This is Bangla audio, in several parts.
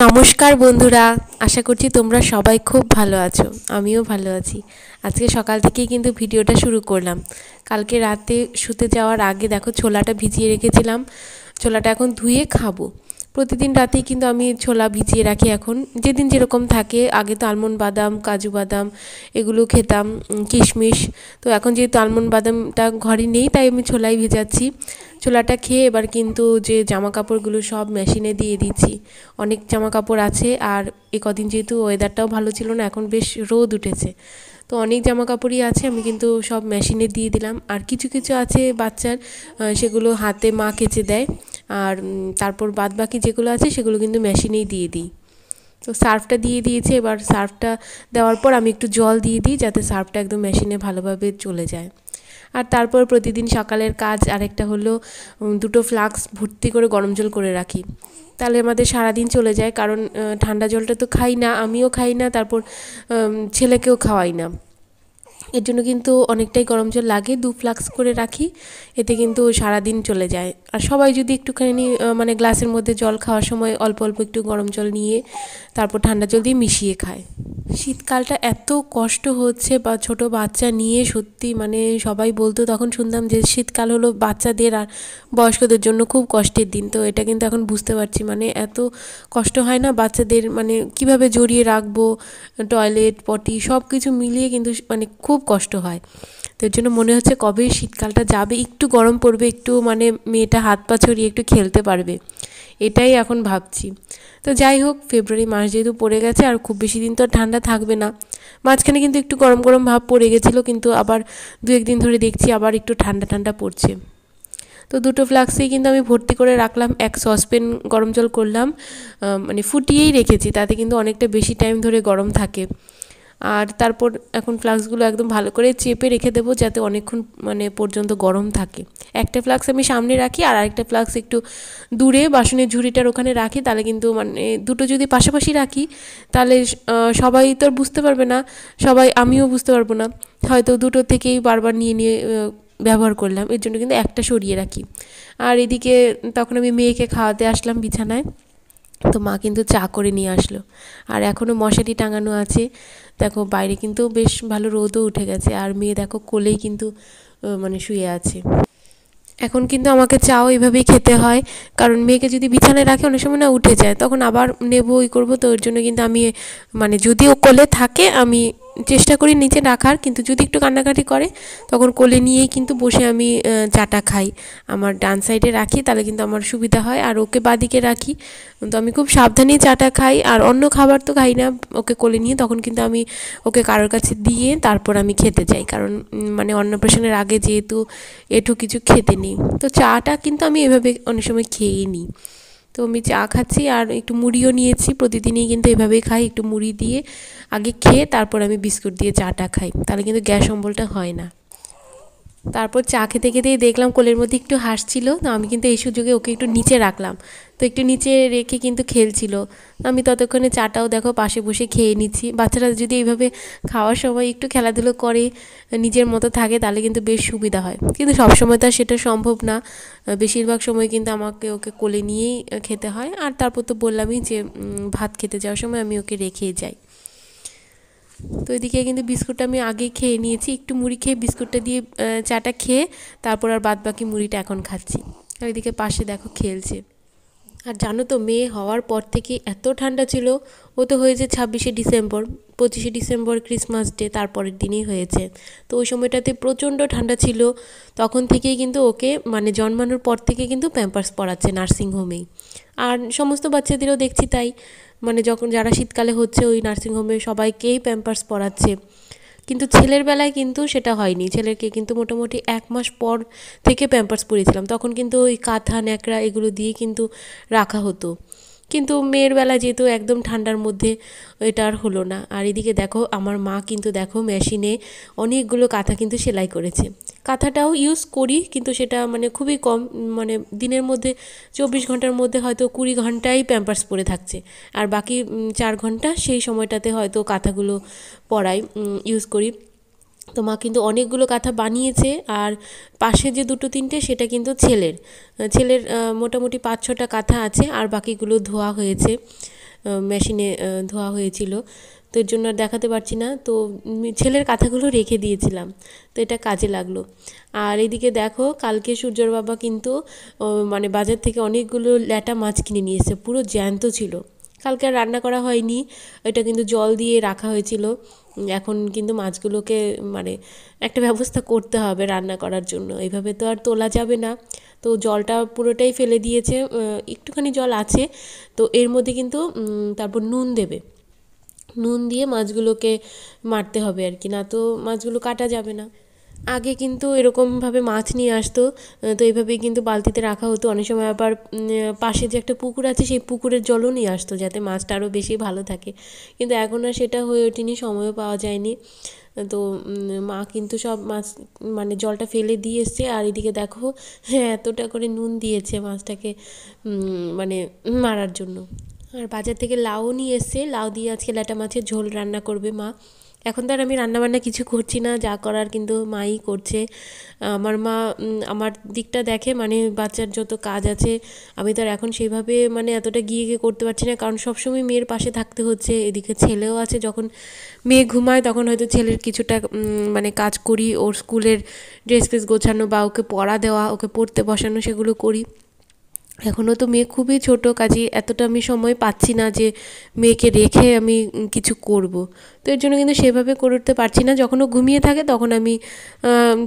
নমস্কার বন্ধুরা, আশা করছি তোমরা সবাই খুব ভালো আছো। আমিও ভালো আছি। আজকে সকাল থেকেই কিন্তু ভিডিওটা শুরু করলাম। কালকে রাতে শুতে যাওয়ার আগে দেখো ছোলাটা ভিজিয়ে রেখেছিলাম। ছোলাটা এখন ধুয়ে খাবো। প্রতিদিন রাতেই কিন্তু আমি ছোলা ভিজিয়ে রাখি, এখন যেদিন যেরকম থাকে। আগে তো আলমন্ড বাদাম, কাজু বাদাম এগুলো খেতাম, কিশমিশ। তো এখন যেহেতু আলমন্ড বাদামটা ঘরে নেই, তাই আমি ছোলাই ভেজাচ্ছি। ছোলাটা খেয়ে এবার কিন্তু যে জামা কাপড়গুলো সব মেশিনে দিয়ে দিচ্ছি। অনেক জামা কাপড় আছে, আর এই কদিন যেহেতু ওয়েদারটাও ভালো ছিল না, এখন বেশ রোদ উঠেছে, তো অনেক জামা কাপড়ই আছে, আমি কিন্তু সব মেশিনে দিয়ে দিলাম। আর কিছু কিছু আছে বাচ্চার, সেগুলো হাতে মা কেচে দেয়। আর তারপর বাদ বাকি যেগুলো আছে সেগুলো কিন্তু মেশিনেই দিয়ে দিই। তো সার্ফটা দিয়ে দিয়েছি, এবার সার্ফটা দেওয়ার পর আমি একটু জল দিয়ে দিই, যাতে সার্ফটা একদম মেশিনে ভালোভাবে চলে যায়। আর তারপর প্রতিদিন সকালের কাজ আরেকটা হলো, দুটো ফ্লাক্স ভর্তি করে গরম জল করে রাখি, তাহলে আমাদের সারাদিন চলে যায়। কারণ ঠান্ডা জলটা তো খাই না, আমিও খাই না, তারপর ছেলেকেও খাওয়াই না। এর জন্য কিন্তু অনেকটাই গরম জল লাগে, 2 ফ্লাক্স করে রাখি, এতে কিন্তু সারাদিন চলে যায়। আর সবাই যদি একটুখানি মানে গ্লাসের মধ্যে জল খাওয়ার সময় অল্প অল্প একটু গরম জল নিয়ে তারপর ঠান্ডা জল দিয়ে মিশিয়ে খায়। শীতকালটা এত কষ্ট হচ্ছে, বা ছোট বাচ্চা নিয়ে সত্যি মানে সবাই বলতো, তখন শুনতাম যে শীতকাল হলো বাচ্চাদের আর বয়স্কদের জন্য খুব কষ্টের দিন। তো এটা কিন্তু এখন বুঝতে পারছি, মানে এত কষ্ট হয় না বাচ্চাদের, মানে কিভাবে জড়িয়ে রাখবো, টয়লেট পটি সব কিছু মিলিয়ে কিন্তু মানে খুব কষ্ট হয়। তো এর জন্য মনে হচ্ছে কবে শীতকালটা যাবে, একটু গরম পড়বে, একটু মানে মেয়েটা হাত পা ছড়িয়ে একটু খেলতে পারবে, এটাই এখন ভাবছি। তো যাই হোক, ফেব্রুয়ারি মাস যেহেতু পড়ে গেছে, আর খুব বেশি দিন তো ঠান্ডা থাকবে না। মাঝখানে কিন্তু একটু গরম গরম ভাব পড়ে গেছিলো, কিন্তু আবার 2-1 দিন ধরে দেখছি আবার একটু ঠান্ডা ঠান্ডা পড়ছে। তো দুটো ফ্লাক্সেই কিন্তু আমি ভর্তি করে রাখলাম, এক সসপ্যান গরম জল করলাম, মানে ফুটিয়েই রেখেছি, তাতে কিন্তু অনেকটা বেশি টাইম ধরে গরম থাকে। আর তারপর এখন ফ্লাক্সগুলো একদম ভালো করে চেপে রেখে দেবো, যাতে অনেকক্ষণ মানে পর্যন্ত গরম থাকে। একটা ফ্লাক্স আমি সামনে রাখি, আর আরেকটা ফ্লাক্স একটু দূরে বাসনের ঝুড়িটার ওখানে রাখি, তাহলে কিন্তু মানে দুটো যদি পাশাপাশি রাখি, তাহলে সবাই তো আর বুঝতে পারবে না, আমিও বুঝতে পারবো না, হয়তো দুটো থেকেই বারবার নিয়ে নিয়ে ব্যবহার করলাম। এর জন্য কিন্তু একটা সরিয়ে রাখি। আর এদিকে তখন আমি মেয়েকে খাওয়াতে আসলাম বিছানায়, তো মা কিন্তু চা করে নিয়ে আসলো। আর এখনও মশারি টাঙানো আছে, দেখো বাইরে কিন্তু বেশ ভালো রোদও উঠে গেছে, আর মেয়ে দেখো কোলেই কিন্তু মানে শুয়ে আছে। এখন কিন্তু আমাকে চাও এভাবেই খেতে হয়, কারণ মেয়েকে যদি বিছানায় রাখে অনেক সময় না উঠে যায়, তখন আবার নেবো ওই করবো। তো ওর জন্য কিন্তু আমি মানে যদি ও কোলে থাকে আমি চেষ্টা করি নিচে রাখার, কিন্তু যদি একটু কান্নাকাটি করে তখন কোলে নিয়েই কিন্তু বসে আমি চাটা খাই। আমার ডান সাইডে রাখি, তাহলে কিন্তু আমার সুবিধা হয়, আর ওকে বাঁদিকে রাখি। তো আমি খুব সাবধানেই চাটা খাই, আর অন্য খাবার তো খাই না ওকে কোলে নিয়ে। তখন কিন্তু আমি ওকে কারোর কাছে দিয়ে তারপর আমি খেতে যাই, কারণ মানে অন্নপ্রাশনের আগে যেহেতু এটু কিছু খেতে নেই। তো চাটা কিন্তু আমি এভাবে অনেক সময় খেয়েই নিই। তো আমি চা খাচ্ছি, আর একটু মুড়িও নিয়েছি, প্রতিদিনই কিন্তু এভাবেই খাই, একটু মুড়ি দিয়ে আগে খেয়ে তারপর আমি বিস্কুট দিয়ে চাটা খাই, তাহলে কিন্তু গ্যাস অম্বলটা হয় না। তারপর চা খেতে খেতেই দেখলাম কোলের মধ্যে একটু হাসছিল, তো আমি কিন্তু এই সুযোগে ওকে একটু নিচে রাখলাম, তো একটু নিচে রেখে কিন্তু খেলছিল। আমি ততক্ষণে চাটাও দেখো পাশে বসে খেয়ে নিচ্ছি। বাচ্চারা যদি এইভাবে খাওয়ার সময় একটু খেলাধুলো করে, নিজের মতো থাকে, তাহলে কিন্তু বেশ সুবিধা হয়। কিন্তু সবসময় তো আর সেটা সম্ভব না, বেশিরভাগ সময় কিন্তু আমাকে ওকে কোলে নিয়েই খেতে হয়। আর তারপর তো বললামই যে ভাত খেতে যাওয়ার সময় আমি ওকে রেখেই যাই। তো এদিকে কিন্তু বিস্কুটটা আমি আগে খেয়ে নিয়েছি, একটু মুড়ি খেয়ে বিস্কুটটা দিয়ে চাটা খেয়ে তারপর আর বাদ বাকি মুড়িটা এখন খাচ্ছি। আর এদিকে পাশে দেখো খেলছে। আর জানো তো, মেয়ে হওয়ার পর থেকে এত ঠান্ডা ছিল, ও তো হয়েছে 26শে ডিসেম্বর, 25শে ডিসেম্বর ক্রিসমাস ডে তারপরের দিনই হয়েছে। তো ওই সময়টাতে প্রচণ্ড ঠান্ডা ছিল, তখন থেকেই কিন্তু ওকে মানে জন্মানোর পর থেকে কিন্তু প্যাম্পার্স পরাচ্ছে নার্সিংহোমেই। আর সমস্ত বাচ্চাদেরও দেখছি তাই, মানে যখন যারা শীতকালে হচ্ছে ওই নার্সিংহোমে সবাইকেই প্যাম্পার্স পরাচ্ছে। কিন্তু ছেলের বেলায় কিন্তু সেটা হয়নি, ছেলেকে কিন্তু মোটামুটি 1 মাস পর থেকে প্যাম্পার্স পরিয়েছিলাম, তখন কিন্তু ওই কাঁথা ন্যাকড়া এগুলো দিয়ে কিন্তু রাখা হতো। কিন্তু মেয়ের বেলা যেহেতু একদম ঠান্ডার মধ্যে, এটা আর হলো না। আর এদিকে দেখো আমার মা কিন্তু দেখো মেশিনে অনেকগুলো কাঁথা কিন্তু সেলাই করেছে। কাঁথাটাও ইউজ করি, কিন্তু সেটা মানে খুবই কম, মানে দিনের মধ্যে 24 ঘন্টার মধ্যে হয়তো 20 ঘন্টাই প্যাম্পার্স পরে থাকছে, আর বাকি 4 ঘন্টা সেই সময়টাতে হয়তো কাঁথাগুলো পরাই ইউজ করি। তো মা কিন্তু অনেকগুলো কাঁথা বানিয়েছে, আর পাশে যে 2-3টে সেটা কিন্তু ছেলের মোটামুটি 5-6টা কাঁথা আছে, আর বাকিগুলো ধোয়া হয়েছে। মেশিনে ধোয়া হয়েছিল, তো এর জন্য আর দেখাতে পারছি না। তো ছেলের কাঁথাগুলো রেখে দিয়েছিলাম, তো এটা কাজে লাগলো। আর এদিকে দেখো কালকে সূর্যর বাবা কিন্তু মানে বাজার থেকে অনেকগুলো ল্যাটা মাছ কিনে নিয়ে এসেছে, পুরো জ্যান্ত ছিল। কালকে আর রান্না করা হয়নি, এটা কিন্তু জল দিয়ে রাখা হয়েছিল। এখন কিন্তু মাছগুলোকে মানে একটা ব্যবস্থা করতে হবে রান্না করার জন্য, এইভাবে তো আর তোলা যাবে না। তো জলটা পুরোটাই ফেলে দিয়েছে, একটুখানি জল আছে, তো এর মধ্যে কিন্তু তারপর নুন দেবে, নুন দিয়ে মাছগুলোকে মারতে হবে আর কি, না তো মাছগুলো কাটা যাবে না। আগে কিন্তু এরকমভাবে মাছ নিয়ে আসতো, তো এইভাবেই কিন্তু বালতিতে রাখা হতো। অনেক সময় আবার পাশে যে একটা পুকুর আছে সেই পুকুরের জলও নিয়ে আসতো, যাতে মাছটা আরও বেশি ভালো থাকে। কিন্তু এখন আর সেটা হয়ে ওঠেনি, সময়ও পাওয়া যায়নি। তো মা কিন্তু সব মাছ মানে জলটা ফেলে দিয়ে এসছে। আর এদিকে দেখো হ্যাঁ এতটা করে নুন দিয়েছে মাছটাকে মানে মারার জন্য। আর বাজার থেকে লাউ নিয়ে এসছে, লাউ দিয়ে আজকে ল্যাটা মাছের ঝোল রান্না করবে মা। এখন তো আর আমি রান্নাবান্না কিছু করছি না, যা করার কিন্তু মাই করছে। আমার মা আমার দিকটা দেখে, মানে বাচ্চার যত কাজ আছে আমি তো আর এখন সেইভাবে মানে এতটা গিয়ে গিয়ে করতে পারছি না, কারণ সবসময় মেয়ের পাশে থাকতে হচ্ছে। এদিকে ছেলেও আছে, যখন মেয়ে ঘুমায় তখন হয়তো ছেলের কিছুটা মানে কাজ করি, ওর স্কুলের ড্রেস ফ্রেস গোছানো বা ওকে পড়া দেওয়া, ওকে পড়তে বসানো, সেগুলো করি। এখনও তো মেয়ে খুবই ছোট, কাজে এতটা আমি সময় পাচ্ছি না যে মেয়েকে রেখে আমি কিছু করব। তো এর জন্য কিন্তু সেভাবে করে উঠতে পারছি না। যখন ও ঘুমিয়ে থাকে তখন আমি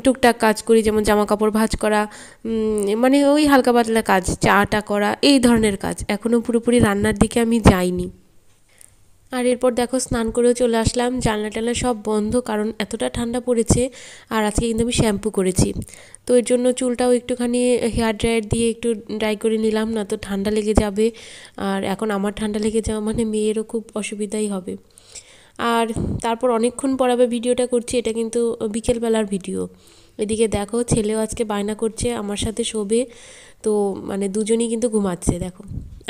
টুকটাক কাজ করি, যেমন জামা কাপড় ভাঁজ করা, মানে ওই হালকা পাতলা কাজ, চাটা করা, এই ধরনের কাজ। এখনও পুরোপুরি রান্নার দিকে আমি যাইনি। আর এরপর দেখো স্নান করেও চলে আসলাম, জানলা টানলা সব বন্ধ, কারণ এতটা ঠান্ডা পড়েছে। আর আজকে কিন্তু আমি শ্যাম্পু করেছি, তো এর জন্য চুলটাও একটুখানি হেয়ার ড্রায়ার দিয়ে একটু ড্রাই করে নিলাম, না তো ঠান্ডা লেগে যাবে। আর এখন আমার ঠান্ডা লেগে যাওয়া মানে মেয়েরও খুব অসুবিধাই হবে। আর তারপর অনেকক্ষণ পর আবার ভিডিওটা করছি, এটা কিন্তু বিকেলবেলার ভিডিও। এদিকে দেখো ছেলেও আজকে বায়না করছে আমার সাথে শোবে, তো মানে দুজনেই কিন্তু ঘুমাচ্ছে। দেখো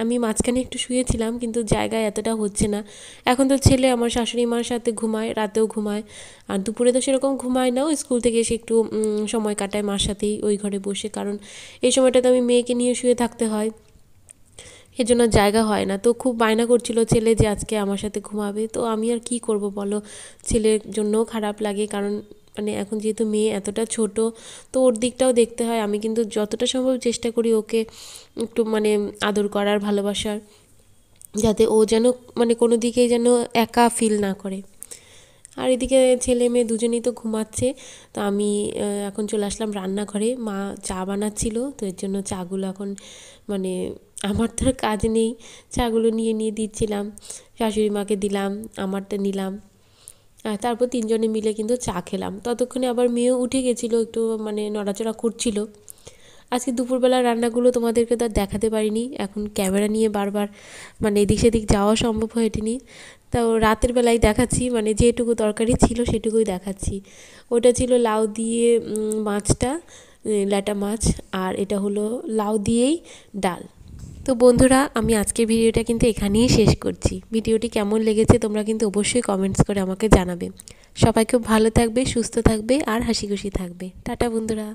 আমি মাঝখানে একটু শুয়েছিলাম, কিন্তু জায়গায় এতটা হচ্ছে না। এখন তো ছেলে আমার শাশুড়ি মার সাথে ঘুমায়, রাতেও ঘুমায়। আর দুপুরে তো সেরকম ঘুমায় না, স্কুল থেকে এসে একটু সময় কাটায় মার সাথেই ওই ঘরে বসে, কারণ এই সময়টাতে আমি মেয়েকে নিয়ে শুয়ে থাকতে হয়, এজন্য জায়গা হয় না। তো খুব বায়না করছিল ছেলে যে আজকে আমার সাথে ঘুমাবে, তো আমি আর কি করব বলো, ছেলের জন্যও খারাপ লাগে, কারণ মানে এখন যেহেতু মেয়ে এতটা ছোট, তো ওর দিকটাও দেখতে হয়। আমি কিন্তু যতটা সম্ভব চেষ্টা করি ওকে একটু মানে আদর করার, ভালোবাসার, যাতে ও যেন মানে কোনো দিকেই যেন একা ফিল না করে। আর এদিকে ছেলে মেয়ে দুজনেই তো ঘুমাচ্ছে, তো আমি এখন চলে আসলাম রান্নাঘরে। মা চা বানাচ্ছিল, তো এর জন্য চাগুলো এখন মানে আমার তো আর কাজ নেই, চাগুলো নিয়ে নিয়ে দিচ্ছিলাম, শাশুড়ি মাকে দিলাম, আমারটা নিলাম। আর তারপর তিনজনে মিলে কিন্তু চা খেলাম। ততক্ষণে আবার মেয়েও উঠে গেছিলো, একটু মানে নড়াচড়া করছিল। আজকে দুপুরবেলা রান্নাগুলো তোমাদেরকে তো আর দেখাতে পারিনি, এখন ক্যামেরা নিয়ে বারবার মানে এদিক সেদিক যাওয়া সম্ভব হয়ে ওঠেনি। তাও রাতের বেলায় দেখাচ্ছি, মানে যেটুকু তরকারি ছিল সেটুকুই দেখাচ্ছি। ওটা ছিল লাউ দিয়ে মাছটা, ল্যাটা মাছ, আর এটা হলো লাউ দিয়েই ডাল। তো বন্ধুরা আমি আজকের ভিডিওটা কিন্তু এখানেই শেষ করছি। ভিডিওটি কেমন লেগেছে তোমরা কিন্তু অবশ্যই কমেন্টস করে আমাকে জানাবে। সবাই খুব ভালো থাকবে, সুস্থ থাকবে আর হাসি খুশি থাকবে। টাটা বন্ধুরা।